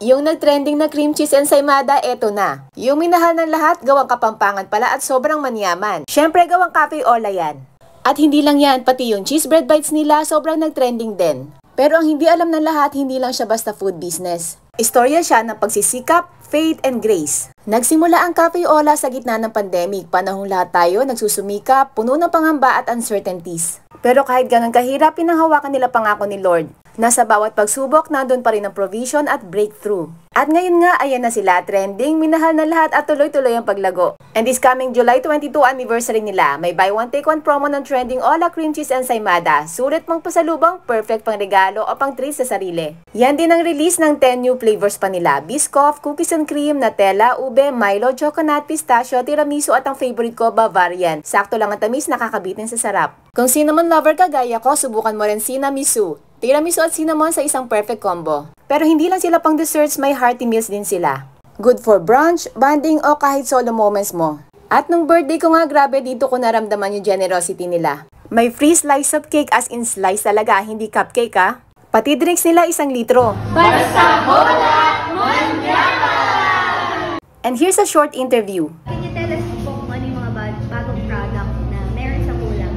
Yung nagtrending na cream cheese ensaymada, eto na. Yung minahal ng lahat, gawang Kapampangan pala at sobrang manyaman. Syempre gawang Cafe Ola yan. At hindi lang yan, pati yung cheese bread bites nila sobrang nagtrending din. Pero ang hindi alam ng lahat, hindi lang siya basta food business. Istorya siya ng pagsisikap, faith, and grace. Nagsimula ang Cafe Ola sa gitna ng pandemic, panahong lahat tayo nagsusumikap, puno ng pangamba at uncertainties. Pero kahit ganun kahirap, pinanghawakan nila pangako ni Lord. Nasa bawat pagsubok, nandun pa rin ang provision at breakthrough. At ngayon nga, ayan na sila, trending, minahal na lahat at tuloy-tuloy ang paglago. And this coming July 22 anniversary nila, may buy one take one promo ng trending Ola Cream Cheese Ensaymada. Sulit pang pasalubong, perfect pang regalo o pang treat sa sarili. Yan din ang release ng 10 new flavors pa nila, Biscoff, Cookies and Cream, Nutella, Ube, Milo, Choconut, Pistachio, Tiramisu at ang favorite ko, Bavarian. Sakto lang ang tamis, nakakabitin sa sarap. Kung cinnamon lover ka gaya ko, subukan mo rin Cinnamisu. Tiramisu at cinnamon sa isang perfect combo. Pero hindi lang sila pang desserts, may hearty meals din sila. Good for brunch, bonding o kahit solo moments mo. At nung birthday ko nga, grabe dito ko naramdaman yung generosity nila. May free slice of cake, as in slice talaga, hindi cupcake ha. Pati drinks nila 1 litro. Basta Ola Mondial! And here's a short interview. Can you tell us po kung ano yung mga bagong product na meron sa Kulang?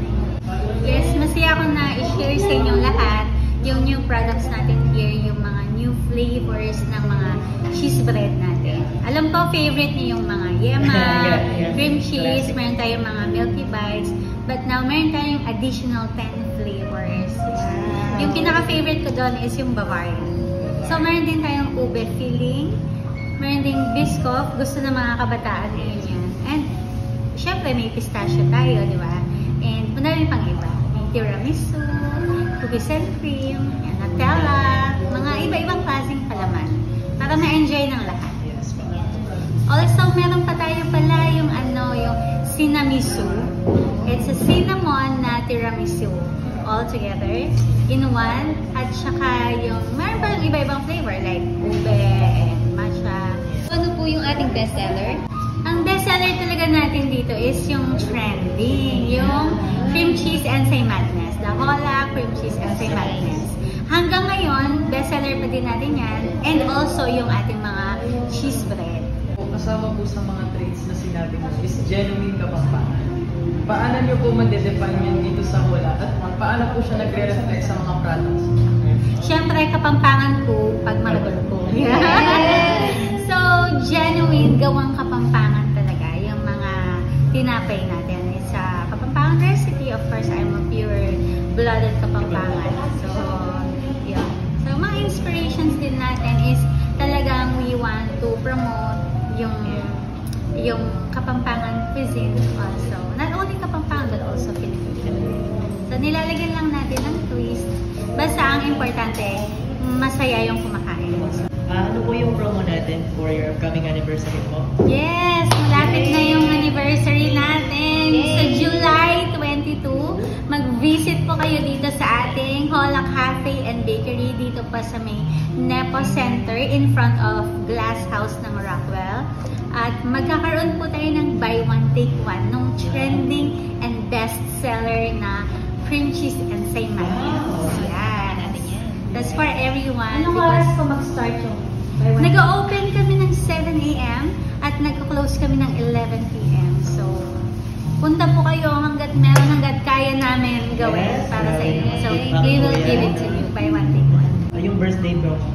Yes, masaya ako na i-share sa inyong lahat yung new products natin here, yung mga new flavors ng mga cheese bread natin. Alam ko, favorite niyo yung mga yema, cream cheese, meron tayong mga milky bites, but now meron tayong additional 10 flavors. Yung pinaka-favorite ko doon is yung Bavarian. So, meron din tayong ube filling, meron ding Biscoff, gusto ng mga kabataan ngayon yan. And, syempre, may pistachio tayo, di ba? And, rin pang iba. May tiramisu, cookies and cream, Nutella, mga iba-ibang klaseng palaman para ma-enjoy ng lahat. Also, meron pa tayo pala yung yung Cinnamisu. It's a cinnamon na tiramisu all together in one. At saka yung meron pa iba-ibang flavor like ube and matcha. Ano po yung ating bestseller? Ang bestseller talaga natin dito is yung trending, yung cream cheese ensaymadness. The Ola cream cheese ensaymadness. Hanggang ngayon, bestseller pa din natin yan. And also yung ating mga cheese bread. Kasama po sa mga traits na sinabi mo is genuine Kapampangan. Paano nyo po ma-define yun dito sa Ola? At paano po siya nagre-reflect sa mga products? Siyempre, Kapampangan po pag maragol po. So, genuine, gawang Kapampangan talaga yung mga tinapay natin. It's a Kapampangan recipe. Of course, I'm a pure-blooded Kapampangan. So, yun. So, mga inspirations din natin is talagang we want to promote yung Kapampangan cuisine also. Not only Kapampangan, but also Filipino. So, nilalagyan lang natin ng twist. Basta ang importante, masaya yung kumakain. Ano po yung promo natin for your upcoming anniversary po? Yes! Malapit na yung anniversary natin. Sa July 22, mag-visit po kayo dito sa ating Ola Cafe and Bakery dito pa sa may Nepo Center in front of Glass House ng Rockwell. At magkakaroon po tayo ng buy one take one nung trending and bestseller na cream cheese ensaymada. Yan. That's for everyone. Anong oras po mag-start yung buy one? Nag-open kami ng 7 a.m. at nag-close kami ng 11 p.m. So, punta po kayo hanggat meron, hanggat kaya namin gawin para sa inyo. So, we will give it to you by one take one. Yung birthday promo?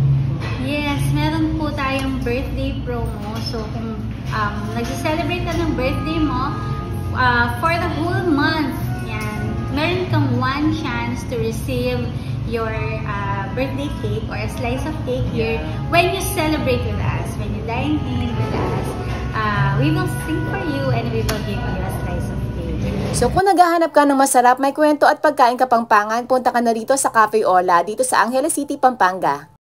Yes, meron po tayong birthday promo. So, kung nag-celebrate ka ng birthday mo, for the whole month, yan, meron kang one chance to receive your birthday cake or a slice of cake here when you celebrate with us, when you dine in with us. We will sing for you and we will give you a slice of cake. So kung naghahanap ka ng masarap, may kwento at pagkain Kapampangan, punta ka na rito sa Cafe Ola dito sa Angeles City, Pampanga.